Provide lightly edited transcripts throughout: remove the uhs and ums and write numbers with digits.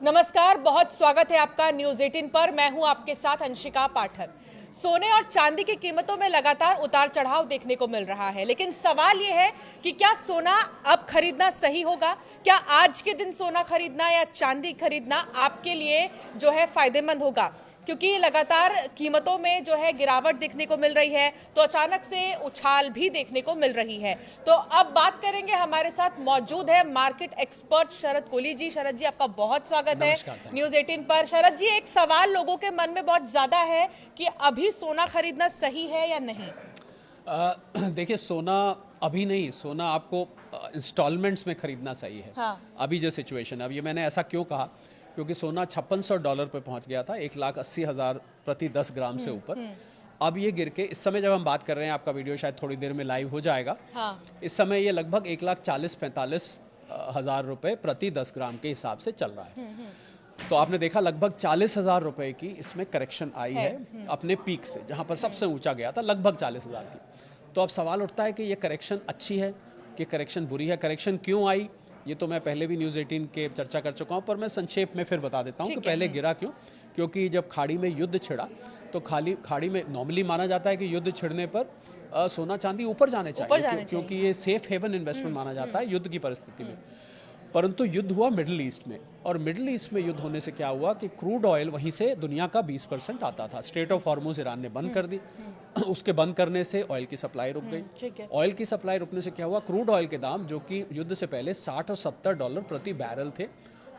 नमस्कार, बहुत स्वागत है आपका न्यूज 18 पर। मैं हूं आपके साथ अंशिका पाठक। सोने और चांदी की कीमतों में लगातार उतार चढ़ाव देखने को मिल रहा है, लेकिन सवाल यह है कि क्या सोना अब खरीदना सही होगा? क्या आज के दिन सोना खरीदना या चांदी खरीदना आपके लिए जो है फायदेमंद होगा? क्योंकि लगातार कीमतों में जो है गिरावट देखने को मिल रही है, तो अचानक से उछाल भी देखने को मिल रही है। तो अब बात करेंगे, हमारे साथ मौजूद है मार्केट एक्सपर्ट शरद कोहली जी। शरद जी, आपका बहुत स्वागत है न्यूज 18 पर। शरद जी, एक सवाल लोगों के मन में बहुत ज्यादा है कि अभी सोना खरीदना सही है या नहीं? देखिए, सोना अभी नहीं, सोना आपको इंस्टॉलमेंट्स में खरीदना सही है। हाँ। अभी जो सिचुएशन है, अब ये मैंने ऐसा क्यों कहा, क्योंकि सोना $5600 पे पहुंच गया था, 1,80,000 प्रति 10 ग्राम से ऊपर। अब ये गिर के, इस समय जब हम बात कर रहे हैं, आपका वीडियो शायद थोड़ी देर में लाइव हो जाएगा। हाँ। इस समय ये लगभग 1,40,45 हज़ार रुपये प्रति 10 ग्राम के हिसाब से चल रहा है। तो आपने देखा लगभग 40,000 रुपए की इसमें करेक्शन आई है अपने पीक से, जहां पर सबसे ऊंचा गया था लगभग 40,000 की। तो अब सवाल उठता है कि ये करेक्शन अच्छी है कि करेक्शन बुरी है, करेक्शन क्यों आई? ये तो मैं पहले भी न्यूज़ 18 के चर्चा कर चुका हूं, पर मैं संक्षेप में फिर बता देता हूं कि पहले गिरा क्यों। क्योंकि जब खाड़ी में युद्ध छिड़ा, तो खाड़ी में नॉर्मली माना जाता है कि युद्ध छिड़ने पर सोना चांदी ऊपर जाने चाहिए, क्योंकि ये सेफ हेवन इन्वेस्टमेंट माना जाता है युद्ध की परिस्थिति में। परंतु युद्ध हुआ मिडिल ईस्ट में, और मिडिल ईस्ट में युद्ध होने से क्या हुआ कि क्रूड ऑयल वहीं से दुनिया का 20% आता था। स्ट्रेट ऑफ हॉर्मुज ईरान ने बंद कर दी। उसके बंद करने से ऑयल की सप्लाई रुक गई। ऑयल की सप्लाई रुकने से क्या हुआ, क्रूड ऑयल के दाम जो कि युद्ध से पहले $60 और $70 प्रति बैरल थे,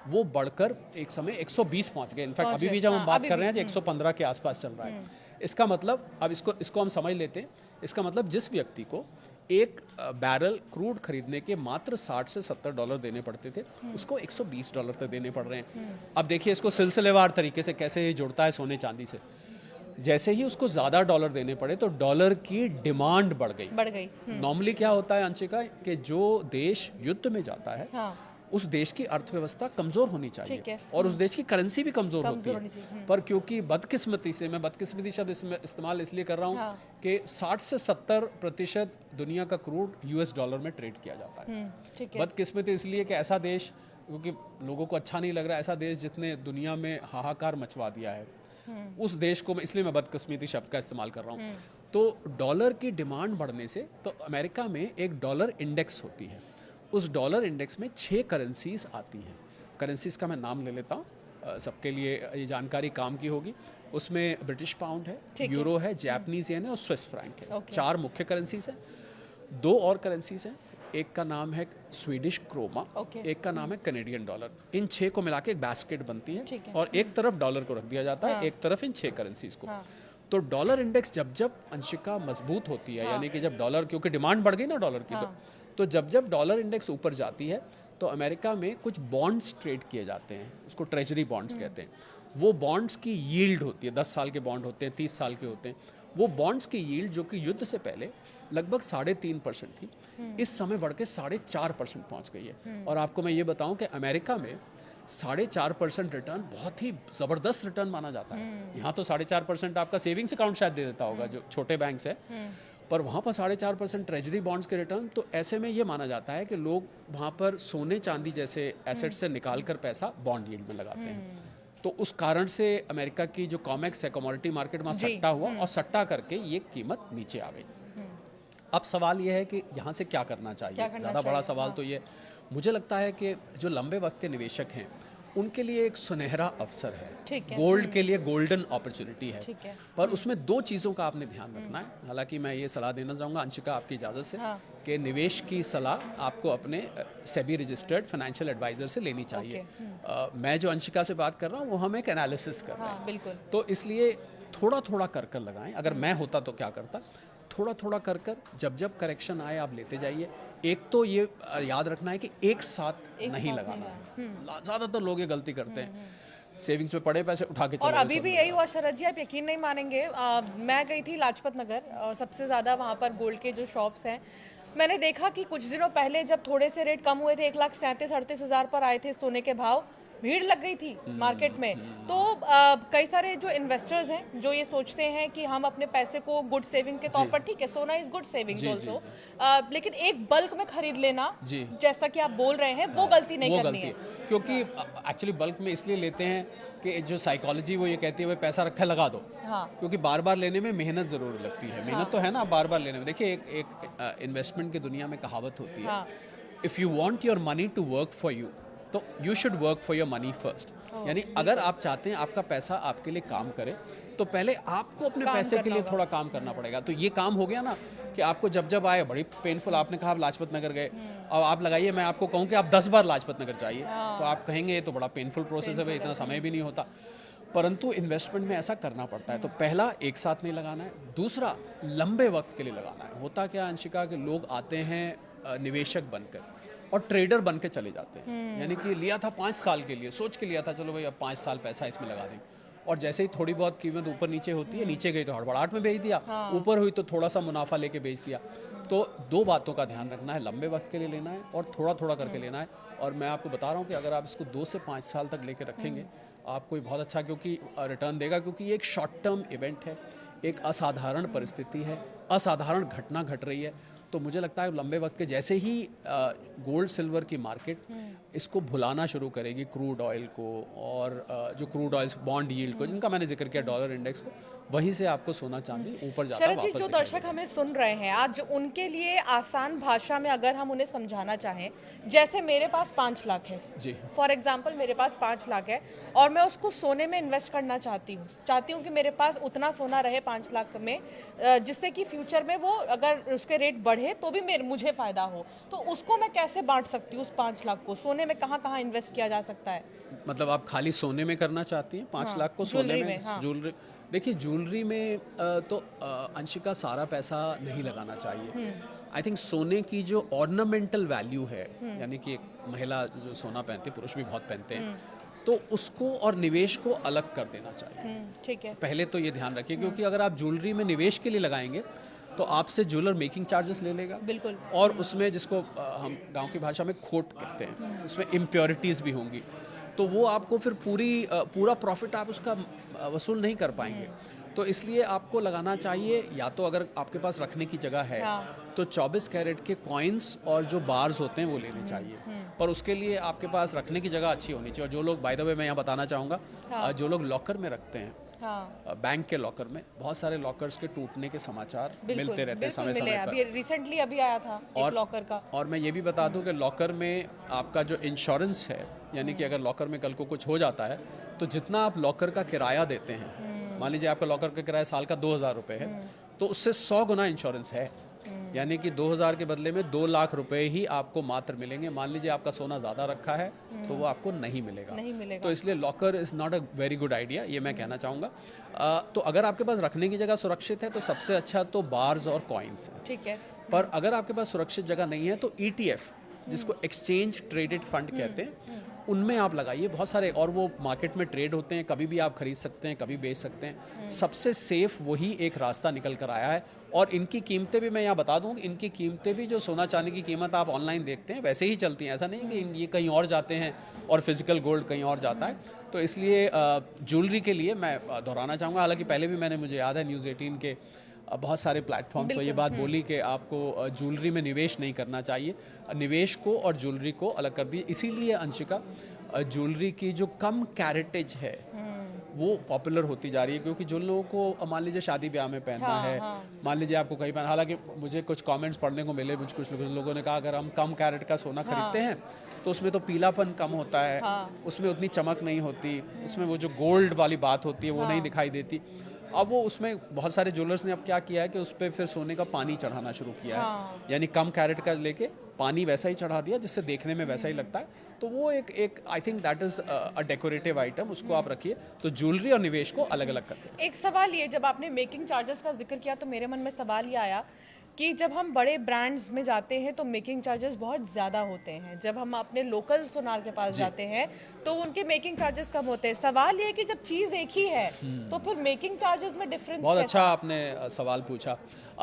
वो बढ़कर एक समय 120 पहुंच गए। इनफैक्ट अभी भी जब हम बात कर रहे हैं तो 115 के आसपास चल रहा है। इसका मतलब, अब इसको हम समझ लेते हैं। इसका मतलब जिस व्यक्ति को एक बैरल क्रूड खरीदने के मात्र $60 से $70 देने पड़ते थे, उसको $120 तक देने पड़ रहे हैं। अब देखिए इसको सिलसिलेवार तरीके से कैसे ये जुड़ता है सोने चांदी से। जैसे ही उसको ज़्यादा डॉलर देने पड़े तो डॉलर की डिमांड बढ़ गई। नॉर्मली क्या होता है अंशिका, कि जो देश युद्ध में जाता है, हाँ, उस देश की अर्थव्यवस्था कमजोर होनी चाहिए और उस देश की करेंसी भी कमजोर होती है। पर क्योंकि बदकिस्मती से, मैं बदकिस्मती शब्द इस्तेमाल इसलिए कर रहा हूँ, हाँ, कि 60 से 70% दुनिया का क्रूड US डॉलर में ट्रेड किया जाता है। बदकिस्मती इसलिए कि ऐसा देश, क्योंकि लोगों को अच्छा नहीं लग रहा, ऐसा देश जितने दुनिया में हाहाकार मचवा दिया है, उस देश को, इसलिए मैं बदकिस्मती शब्द का इस्तेमाल कर रहा हूँ। तो डॉलर की डिमांड बढ़ने से, तो अमेरिका में एक डॉलर इंडेक्स होती है। उस डॉलर इंडेक्स में 6 करेंसीज आती हैं। करेंसीज का मैं नाम ले लेता हूँ, सबके लिए ये जानकारी काम की होगी। उसमें ब्रिटिश पाउंड है, यूरो है, जापानीज येन है और स्विस फ्रैंक है। 4 मुख्य करेंसीज हैं। 2 और करेंसीज हैं, एक का नाम है स्वीडिश क्रोमा, एक का नाम है कैनेडियन डॉलर। इन 6 को मिला के एक बास्केट बनती है, और एक तरफ डॉलर को रख दिया जाता है, एक तरफ इन 6 करेंसीज को। तो डॉलर इंडेक्स जब अंशिका मजबूत होती है, यानी कि जब डॉलर, क्योंकि डिमांड बढ़ गई ना डॉलर की, तो जब डॉलर इंडेक्स ऊपर जाती है, तो अमेरिका में कुछ बॉन्ड्स ट्रेड किए जाते हैं, उसको ट्रेजरी बॉन्ड्स कहते हैं। वो बॉन्ड्स की यील्ड होती है, 10 साल के बॉन्ड होते हैं, 30 साल के होते हैं। वो बॉन्ड्स की यील्ड जो कि युद्ध से पहले लगभग 3.5% थी, इस समय बढ़ के 4.5% पहुंच गई है। और आपको मैं ये बताऊं कि अमेरिका में 4.5% रिटर्न बहुत ही ज़बरदस्त रिटर्न माना जाता है। यहाँ तो 4.5% आपका सेविंग्स अकाउंट शायद दे देता होगा, जो छोटे बैंक्स है, पर वहाँ पर 4.5% ट्रेजरी बॉन्ड्स के रिटर्न। तो ऐसे में ये माना जाता है कि लोग वहाँ पर सोने चांदी जैसे एसेट से निकाल कर पैसा बॉन्ड यील्ड में लगाते हैं। तो उस कारण से अमेरिका की जो कॉमेक्स है, कमोडिटी मार्केट, वहाँ सट्टा हुआ, और सट्टा करके ये कीमत नीचे आ गई। अब सवाल ये है कि यहाँ से क्या करना चाहिए। ज़्यादा बड़ा सवाल तो ये, मुझे लगता है कि जो लंबे वक्त के निवेशक हैं उनके लिए एक सुनहरा अवसर है, गोल्ड के लिए गोल्डन अपॉर्चुनिटी है। पर उसमें 2 चीज़ों का आपने ध्यान रखना है। हालांकि मैं ये सलाह देना चाहूँगा अंशिका, आपकी इजाज़त से, कि निवेश की सलाह आपको अपने सेबी रजिस्टर्ड फाइनेंशियल एडवाइजर से लेनी चाहिए। मैं जो अंशिका से बात कर रहा हूँ वो हम एक एनालिसिस कर रहे हैं, तो इसलिए थोड़ा थोड़ा कर लगाएं। अगर मैं होता तो क्या करता, थोड़ा थोड़ा कर जब करेक्शन आए आप लेते जाइए। एक तो ये याद रखना है कि एक साथ नहीं लगाना है। ज़्यादातर लोग ये गलती करते हैं, सेविंग्स में पड़े पैसे उठा के, और अभी भी यही हुआ शरद जी, आप यकीन नहीं मानेंगे। मैं गई थी लाजपत नगर, सबसे ज़्यादा वहाँ पर गोल्ड के जो शॉप्स हैं, मैंने देखा कि कुछ दिनों पहले जब थोड़े से रेट कम हुए थे, 1,37,38,000 पर आए थे सोने के भाव, भीड़ लग गई थी मार्केट में। तो कई सारे जो इन्वेस्टर्स हैं जो ये सोचते हैं कि हम अपने पैसे को गुड सेविंग के तौर पर, ठीक है सोना इज गुड सेविंग ऑल्सो, लेकिन एक बल्क में खरीद लेना जैसा कि आप बोल रहे हैं वो गलती नहीं करनी है। क्योंकि एक्चुअली बल्क में इसलिए लेते हैं कि जो साइकोलॉजी वो ये कहती है भाई पैसा रखा है लगा दो। हाँ। क्योंकि बार बार लेने में मेहनत जरूर लगती है। मेहनत तो है ना बार बार लेने में। देखिए एक इन्वेस्टमेंट की दुनिया में कहावत होती है, if you want your money to work for you तो you should work for your money first. यानी अगर आप चाहते हैं आपका पैसा आपके लिए काम करे तो पहले आपको अपने पैसे के लिए थोड़ा काम करना पड़ेगा। तो ये काम हो गया ना कि आपको जब जब आए, बड़ी पेनफुल, आपने कहा आप लाजपत नगर गए, अब आप लगाइए मैं आपको कहूँ कि आप 10 बार लाजपत नगर जाइए तो आप कहेंगे ये तो बड़ा पेनफुल प्रोसेस है भाई, इतना समय भी नहीं होता। परंतु इन्वेस्टमेंट में ऐसा करना पड़ता है। तो पहला, एक साथ नहीं लगाना है। दूसरा, लंबे वक्त के लिए लगाना है। होता क्या अंशिका कि लोग आते हैं निवेशक बनकर और ट्रेडर बन के चले जाते हैं। यानी कि लिया था 5 साल के लिए, सोच के लिया था चलो भाई अब 5 साल पैसा इसमें लगा दें, और जैसे ही थोड़ी बहुत कीमत ऊपर नीचे होती है, नीचे गई तो हड़बड़ाहट में बेच दिया, ऊपर हुई तो थोड़ा सा मुनाफा लेके बेच दिया। तो 2 बातों का ध्यान रखना है, लंबे वक्त के लिए लेना है और थोड़ा थोड़ा करके लेना है। और मैं आपको बता रहा हूँ कि अगर आप इसको 2 से 5 साल तक लेके रखेंगे आपको ये बहुत अच्छा क्योंकि रिटर्न देगा, क्योंकि ये एक शॉर्ट टर्म इवेंट है, एक असाधारण परिस्थिति है, असाधारण घटना घट रही है। तो मुझे लगता है लंबे वक्त के जैसे ही गोल्ड सिल्वर की मार्केट इसको भुलाना शुरू करेगी, क्रूड ऑयल को और जो क्रूड ऑयल बॉन्ड यील्ड को जिनका मैंने जिक्र किया, डॉलर इंडेक्स को, वहीं से आपको सोना चांदी ऊपर जाता शरद जी, जो दर्शक हमें सुन रहे हैं आज, उनके लिए आसान भाषा में अगर हम उन्हें समझाना चाहें, जैसे मेरे पास 5 लाख है जी, फॉर एग्जाम्पल मेरे पास 5 लाख है और मैं उसको सोने में इन्वेस्ट करना चाहती हूँ कि मेरे पास उतना सोना रहे 5 लाख में, जिससे कि फ्यूचर में वो अगर उसके रेट बढ़े तो भी मुझे फायदा हो, तो उसको मैं कैसे बांट सकती हूँ उस 5 लाख को? सोने में कहाँ कहाँ इन्वेस्ट किया जा सकता है? मतलब आप खाली सोने में करना चाहती हैं 5 लाख को? सोने में, ज्वेलरी, देखिए ज्वेलरी में तो अंशिका सारा पैसा नहीं लगाना चाहिए। आई थिंक सोने की जो ऑर्नामेंटल वैल्यू है, यानी कि एक महिला जो सोना पहनती है, पुरुष भी बहुत पहनते हैं, तो उसको और निवेश को अलग कर देना चाहिए। ठीक है, पहले तो ये ध्यान रखिए, क्योंकि अगर आप ज्वेलरी में निवेश के लिए लगाएंगे तो आपसे ज्वेलर मेकिंग चार्जेस ले लेगा, बिल्कुल, और उसमें जिसको हम गांव की भाषा में खोट कहते हैं, उसमें इम्प्योरिटीज़ भी होंगी, तो वो आपको फिर पूरा प्रॉफिट आप उसका वसूल नहीं कर पाएंगे। तो इसलिए आपको लगाना चाहिए, या तो अगर आपके पास रखने की जगह है तो 24 कैरेट के कॉइन्स और जो बार्स होते हैं वो लेने चाहिए, पर उसके लिए आपके पास रखने की जगह अच्छी होनी चाहिए। और जो लोग, बाय द वे मैं यहाँ बताना चाहूँगा, जो लोग लॉकर में रखते हैं, बैंक के लॉकर में, बहुत सारे लॉकर्स के टूटने के समाचार मिलते रहते हैं समय समय पर। अभी रिसेंटली अभी आया था एक लॉकर का। और मैं ये भी बता दूं कि लॉकर में आपका जो इंश्योरेंस है, यानी कि अगर लॉकर में कल को कुछ हो जाता है तो जितना आप लॉकर का किराया देते हैं, मान लीजिए आपका लॉकर का किराया साल का 2,000 रुपये है, तो उससे 100 गुना इंश्योरेंस है। यानी कि 2,000 के बदले में 2 लाख रुपए ही आपको मात्र मिलेंगे। मान लीजिए आपका सोना ज़्यादा रखा है तो वो आपको नहीं मिलेगा। तो इसलिए locker is not a very good idea, ये मैं कहना चाहूँगा। तो अगर आपके पास रखने की जगह सुरक्षित है तो सबसे अच्छा तो बार्स और कॉइन्स है, ठीक है। पर अगर आपके पास सुरक्षित जगह नहीं है तो ETF, जिसको एक्सचेंज ट्रेडेड फंड कहते हैं, उनमें आप लगाइए। बहुत सारे, और वो मार्केट में ट्रेड होते हैं, कभी भी आप खरीद सकते हैं, कभी बेच सकते हैं। सबसे सेफ वही एक रास्ता निकल कर आया है। और इनकी कीमतें भी मैं यहाँ बता दूँ, इनकी कीमतें भी जो सोना चांदी की कीमत आप ऑनलाइन देखते हैं वैसे ही चलती हैं। ऐसा नहीं कि ये कहीं और जाते हैं और फिजिकल गोल्ड कहीं और जाता है। तो इसलिए ज्वेलरी के लिए मैं दोहराना चाहूँगा, हालांकि पहले भी मैंने, मुझे याद है, न्यूज़ 18 के बहुत सारे प्लेटफॉर्म पर ये बात बोली कि आपको ज्वेलरी में निवेश नहीं करना चाहिए। निवेश को और ज्वेलरी को अलग कर दिए। इसीलिए अंशिका, ज्वेलरी की जो कम कैरेटेज है वो पॉपुलर होती जा रही है, क्योंकि जो लोगों को मान लीजिए शादी ब्याह में पहनना है, मान लीजिए आपको कहीं पहना, हालांकि मुझे कुछ कमेंट्स पढ़ने को मिले, कुछ लोगों ने कहा अगर हम कम कैरेट का सोना खरीदते हैं तो उसमें तो पीलापन कम होता है, उसमें उतनी चमक नहीं होती, उसमें वो जो गोल्ड वाली बात होती है वो नहीं दिखाई देती। अब वो उसमें बहुत सारे ज्वेलर्स ने अब क्या किया है कि उस पर फिर सोने का पानी चढ़ाना शुरू किया है, यानी कम कैरेट का लेके पानी वैसा ही चढ़ा दिया जिससे देखने में वैसा ही लगता है। तो वो एक I think that is a decorative item, उसको आप रखिए। तो ज्वेलरी और निवेश को अलग अलग करते हैं। एक सवाल ये, जब आपने मेकिंग चार्जेस का जिक्र किया तो मेरे मन में सवाल ये आया कि जब हम बड़े ब्रांड्स में जाते हैं तो मेकिंग चार्जेस बहुत ज़्यादा होते हैं, जब हम अपने लोकल सोनार के पास जाते हैं तो उनके मेकिंग चार्जेस कम होते हैं। सवाल ये है कि जब चीज़ एक ही है तो फिर मेकिंग चार्जेस में डिफरेंस। बहुत अच्छा आपने सवाल पूछा।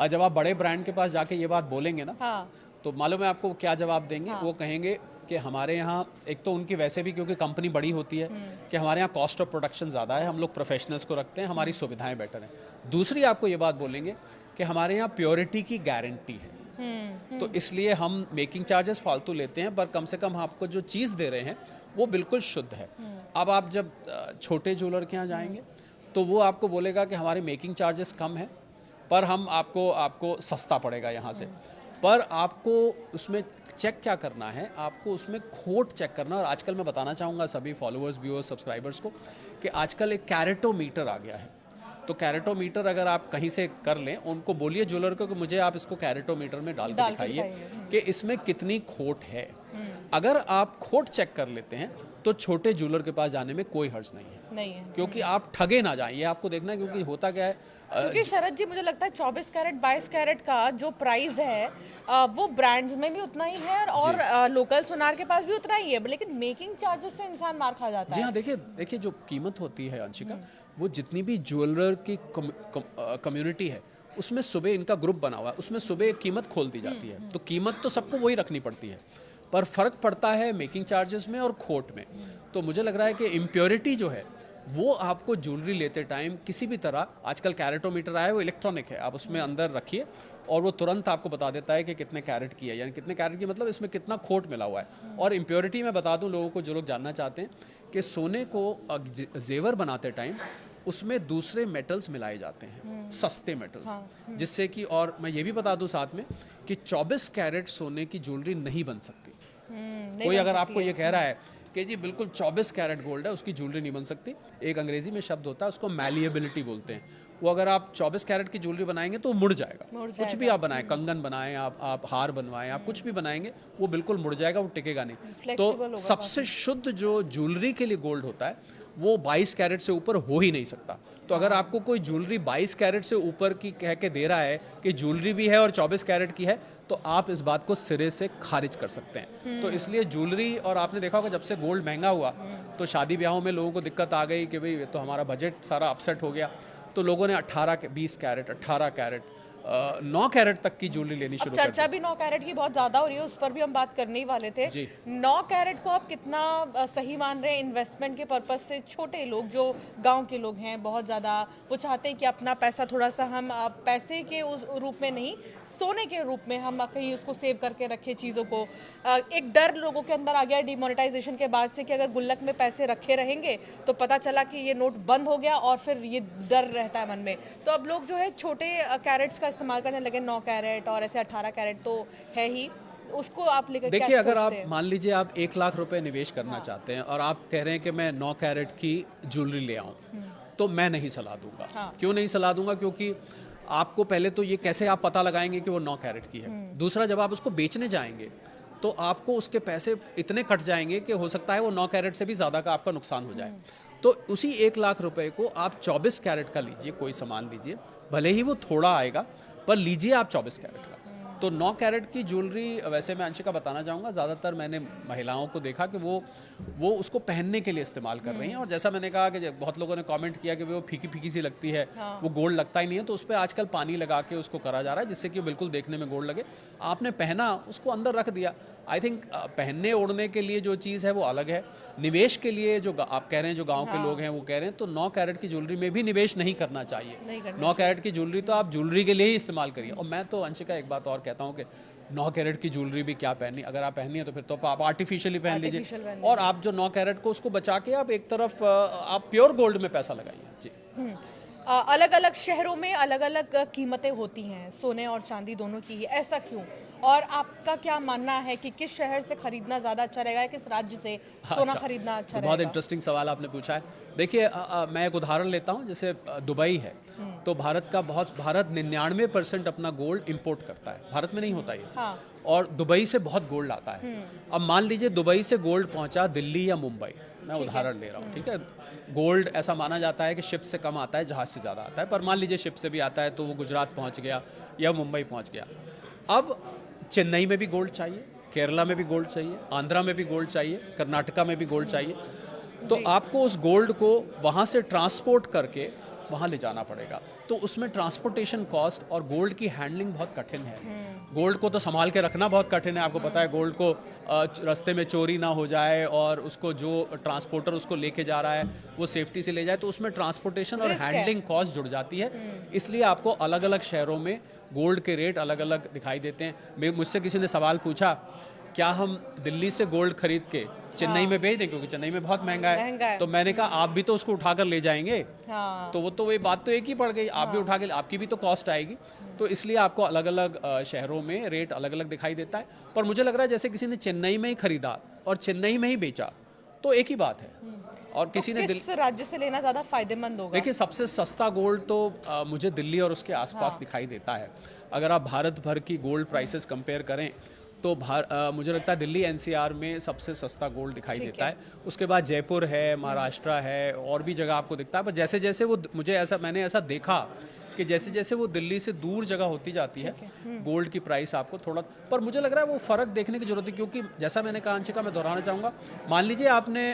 जब आप बड़े ब्रांड के पास जाके ये बात बोलेंगे ना, तो मालूम है आपको क्या जवाब देंगे? वो कहेंगे कि हमारे यहाँ एक तो उनकी वैसे भी क्योंकि कंपनी बड़ी होती है कि हमारे यहाँ कॉस्ट ऑफ प्रोडक्शन ज़्यादा है, हम लोग प्रोफेशनल्स को रखते हैं, हमारी सुविधाएं बेटर हैं। दूसरी आपको ये बात बोलेंगे कि हमारे यहाँ प्योरिटी की गारंटी है, तो इसलिए हम मेकिंग चार्जेस फालतू लेते हैं, पर कम से कम आपको जो चीज़ दे रहे हैं वो बिल्कुल शुद्ध है। अब आप जब छोटे ज्वेलर के यहाँ जाएंगे तो वो आपको बोलेगा कि हमारे मेकिंग चार्जेस कम है, पर हम आपको सस्ता पड़ेगा यहाँ से। पर आपको उसमें चेक क्या करना है, आपको उसमें खोट चेक करना। और आजकल मैं बताना चाहूँगा सभी फॉलोअर्स, व्यूअर्स, सब्सक्राइबर्स को कि आजकल एक कैरेटोमीटर आ गया है। तो कैरेटोमीटर अगर आप कहीं से कर लें, उनको बोलिए ज्वेलर को कि मुझे आप इसको कैरेटोमीटर में डाल के दिखाइए कि इसमें कितनी खोट है। अगर आप खोट चेक कर लेते हैं तो छोटे ज्वेलर के पास जाने में कोई हर्ज नहीं है, क्योंकि आप ठगे ना जाएं। ये आपको देखना है, क्योंकि होता क्या है, क्योंकि शरद जी मुझे लगता है 24 कैरेट 22 कैरेट का जो प्राइस है वो ब्रांड्स में भी उतना ही है और लोकल सुनार के पास भी उतना ही है, लेकिन मेकिंग चार्जेस से इंसान मार खा जाता है। जी हाँ, देखिए जो कीमत होती है अंशिका, वो जितनी भी ज्वेलर की कम्युनिटी है उसमें सुबह इनका ग्रुप बना हुआ है, उसमें सुबह कीमत खोल दी जाती है। तो कीमत तो सबको वही रखनी पड़ती है, पर फर्क पड़ता है मेकिंग चार्जेस में और खोट में। तो मुझे लग रहा है कि इम्प्योरिटी जो है वो आपको ज्वेलरी लेते टाइम किसी भी तरह, आजकल कैरेटोमीटर आया है, वो इलेक्ट्रॉनिक है, आप उसमें अंदर रखिए और वो तुरंत आपको बता देता है कि कितने कैरेट की है, यानी कितने कैरेट की मतलब इसमें कितना खोट मिला हुआ है। और इम्प्योरिटी मैं बता दूं लोगों को, जो लोग जानना चाहते हैं, कि सोने को जेवर बनाते टाइम उसमें दूसरे मेटल्स मिलाए जाते हैं, सस्ते मेटल्स, जिससे कि, और मैं ये भी बता दूं साथ में कि 24 कैरेट सोने की ज्वेलरी नहीं बन सकती। कोई अगर आपको ये कह रहा है कि जी बिल्कुल 24 कैरेट गोल्ड है, उसकी ज्वेलरी नहीं बन सकती, एक अंग्रेजी में शब्द होता है उसको मैलिएबिलिटी बोलते हैं। वो अगर आप 24 कैरेट की ज्वेलरी बनाएंगे तो मुड़ जाएगा। कुछ भी आप बनाएं, कंगन बनाएं, आप हार बनवाएं, आप कुछ भी बनाएंगे, वो बिल्कुल मुड़ जाएगा, वो टिकेगा नहीं। तो सबसे शुद्ध जो ज्वेलरी के लिए गोल्ड होता है वो 22 कैरेट से ऊपर हो ही नहीं सकता। तो अगर आपको कोई ज्वेलरी 22 कैरेट से ऊपर की कह के दे रहा है कि ज्वेलरी भी है और 24 कैरेट की है, तो आप इस बात को सिरे से खारिज कर सकते हैं। तो इसलिए ज्वेलरी, और आपने देखा होगा जब से गोल्ड महंगा हुआ तो शादी ब्याहों में लोगों को दिक्कत आ गई कि भाई तो हमारा बजट सारा अपसेट हो गया, तो लोगों ने 20 कैरेट 18 कैरेट 9 कैरेट तक की ज्वेलरी लेनी शुरू कर दी। चर्चा भी 9 कैरेट की बहुत ज्यादा हो रही है, उस पर भी हम बात करने ही वाले थे। 9 कैरेट को आप कितना सही मान रहे हैं इन्वेस्टमेंट के पर्पज से? छोटे लोग जो गांव के लोग हैं बहुत ज्यादा, वो चाहते हैं कि अपना पैसा थोड़ा सा हम पैसे के उस रूप में नहीं, सोने के रूप में हम कहीं उसको सेव करके रखें चीजों को। एक डर लोगों के अंदर आ गया डिमोनेटाइजेशन के बाद से कि अगर गुल्लक में पैसे रखे रहेंगे तो पता चला कि ये नोट बंद हो गया, और फिर ये डर रहता है मन में। तो अब लोग जो है छोटे कैरेट्स का इस्तेमाल करने लगे, 9 कैरेट और ऐसे 18 कैरेट तो है ही, उसको आप लेकर देखिए, अगर आप मान लीजिए आप 1 लाख रुपए निवेश करना चाहते हैं और आप कह रहे हैं कि मैं 9 कैरेट की ज्वेलरी ले आऊं, तो मैं नहीं सलाह दूंगा। क्यों नहीं सलाह दूंगा? क्योंकि आपको पहले तो ये कैसे आप पता लगाएंगे कि वो 9 कैरेट की है। दूसरा, जब आप उसको बेचने जाएंगे तो आपको उसके पैसे इतने कट जाएंगे कि हो सकता है वो 9 कैरेट से भी ज़्यादा का आपका नुकसान हो जाए। तो उसी 1 लाख रुपए को आप 24 कैरेट का लीजिए, कोई सामान लीजिए, भले ही वो थोड़ा आएगा पर लीजिए आप 24 कैरेट का। तो 9 कैरेट की ज्वेलरी, वैसे मैं अंशिका बताना चाहूँगा, ज़्यादातर मैंने महिलाओं को देखा कि वो उसको पहनने के लिए इस्तेमाल कर रही हैं। और जैसा मैंने कहा कि बहुत लोगों ने कमेंट किया कि वो फीकी फीकी सी लगती है, वो गोल्ड लगता ही नहीं है, तो उस पर आजकल पानी लगा के उसको करा जा रहा है जिससे कि बिल्कुल देखने में गोल्ड लगे। आपने पहना, उसको अंदर रख दिया। आई थिंक पहनने ओढ़ने के लिए जो चीज़ है वो अलग है, निवेश के लिए जो आप कह रहे हैं, जो गांव के लोग हैं वो कह रहे हैं, तो 9 कैरेट की ज्वेलरी में भी निवेश नहीं करना चाहिए। 9 कैरेट की ज्वेलरी तो आप ज्वेलरी के लिए ही इस्तेमाल करिए। और मैं तो अंशिका एक बात और कहता हूँ कि 9 कैरेट की ज्वेलरी भी क्या पहननी, अगर आप पहनी है तो फिर तो आप आर्टिफिशियली पहन लीजिए, और आप जो 9 कैरेट को उसको बचा के आप एक तरफ आप प्योर गोल्ड में पैसा लगाइए। जी, अलग अलग शहरों में अलग अलग कीमतें होती हैं सोने और चांदी दोनों की, ऐसा क्यों? और आपका क्या मानना है कि किस शहर से खरीदना ज्यादा अच्छा रहेगा, किस राज्य से सोना खरीदना अच्छा रहेगा? बहुत इंटरेस्टिंग सवाल आपने पूछा है। देखिए, मैं एक उदाहरण लेता हूँ, जैसे दुबई है, तो भारत 99% अपना गोल्ड इंपोर्ट करता है, भारत में नहीं होता ये। और दुबई से बहुत गोल्ड आता है। अब मान लीजिए दुबई से गोल्ड पहुंचा दिल्ली या मुंबई, मैं उदाहरण ले रहा हूँ, ठीक है। गोल्ड ऐसा माना जाता है कि शिप से कम आता है, जहाज से ज़्यादा आता है, पर मान लीजिए शिप से भी आता है, तो वो गुजरात पहुंच गया या मुंबई पहुंच गया। अब चेन्नई में भी गोल्ड चाहिए, केरला में भी गोल्ड चाहिए, आंध्रा में भी गोल्ड चाहिए, कर्नाटका में भी गोल्ड चाहिए। तो आपको उस गोल्ड को वहाँ से ट्रांसपोर्ट करके वहाँ ले जाना पड़ेगा, तो उसमें ट्रांसपोर्टेशन कॉस्ट और गोल्ड की हैंडलिंग बहुत कठिन है। गोल्ड को तो संभाल के रखना बहुत कठिन है, आपको पता है, गोल्ड को रास्ते में चोरी ना हो जाए और उसको जो ट्रांसपोर्टर उसको लेके जा रहा है वो सेफ्टी से ले जाए, तो उसमें ट्रांसपोर्टेशन और हैंडलिंग कॉस्ट जुड़ जाती है। इसलिए आपको अलग अलग शहरों में गोल्ड के रेट अलग अलग दिखाई देते हैं। मुझसे किसी ने सवाल पूछा, क्या हम दिल्ली से गोल्ड खरीद के चेन्नई में भेज दें, क्योंकि चेन्नई में बहुत महंगा है। तो मैंने कहा आप भी तो उसको उठाकर ले जाएंगे। तो वो तो वही बात तो एक ही पड़ गई, आप भी उठा के, आपकी भी तो कॉस्ट आएगी। तो इसलिए आपको अलग अलग शहरों में रेट अलग अलग दिखाई देता है। पर मुझे लग रहा है जैसे किसी ने चेन्नई में ही खरीदा और चेन्नई में ही बेचा तो एक ही बात है। और किसी ने किस राज्य से लेना ज्यादा फायदेमंद होगा? देखिए, सबसे सस्ता गोल्ड तो मुझे दिल्ली और उसके आसपास दिखाई देता है। अगर आप भारत भर की गोल्ड प्राइसेस कंपेयर करें तो मुझे लगता है दिल्ली एनसीआर में सबसे सस्ता गोल्ड दिखाई देता है। उसके बाद जयपुर है, महाराष्ट्र है, और भी जगह आपको दिखता है। पर जैसे जैसे वो मैंने ऐसा देखा कि जैसे जैसे वो दिल्ली से दूर जगह होती जाती है गोल्ड की प्राइस आपको थोड़ा, पर मुझे लग रहा है वो फर्क देखने की जरूरत है। क्योंकि जैसा मैंने कहा अंशिका, मैं दोहराना चाहूँगा, मान लीजिए आपने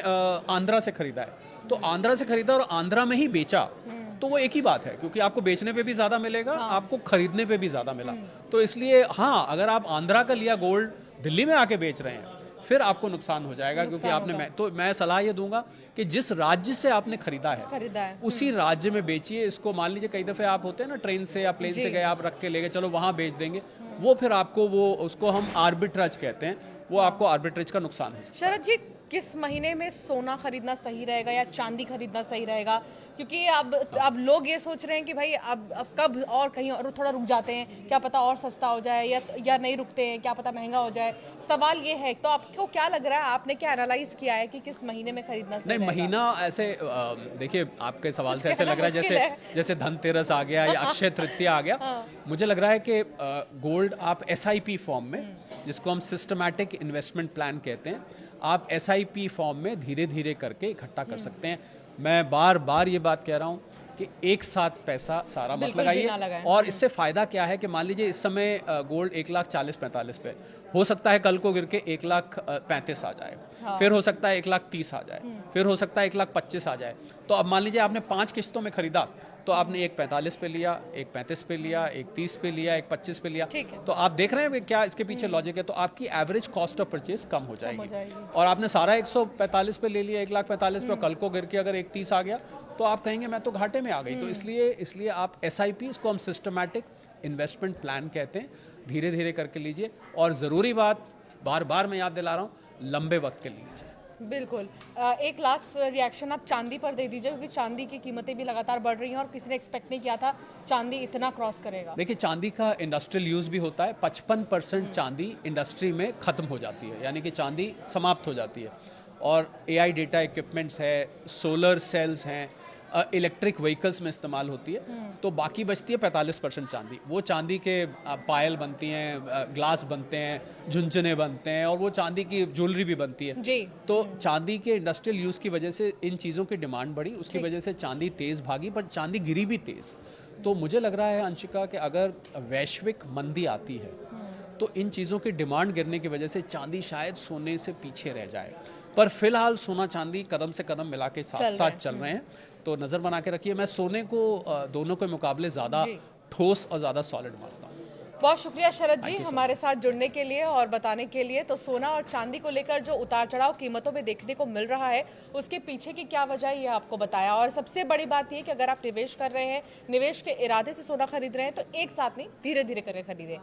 आंध्रा से खरीदा है, तो आंध्रा से खरीदा और आंध्रा में ही बेचा तो वो एक ही बात है, क्योंकि आपको बेचने पे भी ज़्यादा मिलेगा, आपको खरीदने पे भी ज़्यादा मिला। तो इसलिए हाँ, अगर आप आंध्रा का लिया गोल्ड दिल्ली में आके बेच रहे हैं फिर आपको नुकसान हो जाएगा, क्योंकि आपने तो मैं सलाह ये दूंगा कि जिस राज्य से आपने खरीदा है उसी राज्य में बेचिए इसको। मान लीजिए कई दफ़े आप होते हैं ना, ट्रेन से या प्लेन से गए, आप रख के ले गए, चलो वहाँ बेच देंगे, वो फिर आपको उसको हम आर्बिट्राज कहते हैं, वो आपको आर्बिट्रेज का नुकसान है। शरद जी, किस महीने में सोना खरीदना सही रहेगा या चांदी खरीदना सही रहेगा? क्योंकि अब लोग ये सोच रहे हैं कि भाई अब कब और कहीं और थोड़ा रुक जाते हैं, क्या पता और सस्ता हो जाए, या नहीं रुकते हैं, क्या पता महंगा हो जाए। सवाल ये है, तो आपको क्या लग रहा है, आपने क्या एनालाइज किया है कि किस महीने में खरीदना सही रहेगा? नहीं, महीना ऐसे देखिए, आपके सवाल से ऐसे लग रहा है जैसे धनतेरस आ गया या अक्षय तृतीया आ गया। मुझे लग रहा है कि गोल्ड आप SIP फॉर्म में, जिसको हम सिस्टमैटिक इन्वेस्टमेंट प्लान कहते हैं, आप SIP फॉर्म में धीरे धीरे करके इकट्ठा कर सकते हैं। मैं बार बार ये बात कह रहा हूँ कि एक साथ पैसा सारा मत लगाइए। और इससे फ़ायदा क्या है कि मान लीजिए इस समय गोल्ड 1,40,45 पे, हो सकता है कल को गिर के 1,35,000 आ जाए, फिर हो सकता है 1,30,000 आ जाए, फिर हो सकता है 1,25,000 आ जाए। तो अब मान लीजिए आपने 5 किस्तों में खरीदा, तो आपने 1,45 पे लिया, 1,35 पे लिया, 1,30 पे लिया, 1,25 पे लिया, तो आप देख रहे हैं क्या इसके पीछे लॉजिक है। तो आपकी एवरेज कॉस्ट ऑफ परचेज कम हो जाएगी। और आपने सारा 145 पे ले लिया, 1,45,000 पे, कल को गिर के अगर 1,30 आ गया तो आप कहेंगे मैं तो घाटे में आ गई। तो इसलिए आप SIP, इसको हम सिस्टमैटिक इन्वेस्टमेंट प्लान कहते हैं, धीरे धीरे करके लीजिए। और ज़रूरी बात, बार बार मैं याद दिला रहा हूँ, लंबे वक्त के लिए लीजिए। बिल्कुल। एक लास्ट रिएक्शन आप चांदी पर दे दीजिए, क्योंकि चांदी की कीमतें भी लगातार बढ़ रही हैं और किसी ने एक्सपेक्ट नहीं किया था चांदी इतना क्रॉस करेगा। देखिए, चांदी का इंडस्ट्रियल यूज़ भी होता है। 55% चांदी इंडस्ट्री में ख़त्म हो जाती है, यानी कि चांदी समाप्त हो जाती है। और AI डेटा इक्विपमेंट्स है, सोलर सेल्स हैं, इलेक्ट्रिक व्हीकल्स में इस्तेमाल होती है। तो बाकी बचती है 45% चांदी। वो चांदी के पायल बनती हैं, ग्लास बनते हैं, झुनझुने बनते हैं, और वो चांदी की ज्वेलरी भी बनती है जी। तो चांदी के इंडस्ट्रियल यूज़ की वजह से इन चीज़ों की डिमांड बढ़ी, उसकी वजह से चांदी तेज़ भागी, पर चांदी गिरी भी तेज़। तो मुझे लग रहा है अंशिका कि अगर वैश्विक मंदी आती है तो इन चीज़ों की डिमांड गिरने की वजह से चांदी शायद सोने से पीछे रह जाए। पर फिलहाल सोना चांदी कदम से कदम मिला के साथ साथ चल रहे हैं, तो नज़र बना के रखिए। मैं सोने को दोनों के मुकाबले ज़्यादा ठोस और ज़्यादा सॉलिड मानता हूँ। बहुत शुक्रिया शरद जी हमारे साथ जुड़ने के लिए और बताने के लिए। तो सोना और चांदी को लेकर जो उतार चढ़ाव कीमतों में देखने को मिल रहा है, उसके पीछे की क्या वजह है ये आपको बताया। और सबसे बड़ी बात ये कि अगर आप निवेश कर रहे हैं, निवेश के इरादे से सोना खरीद रहे हैं, तो एक साथ नहीं, धीरे धीरे करके खरीदें।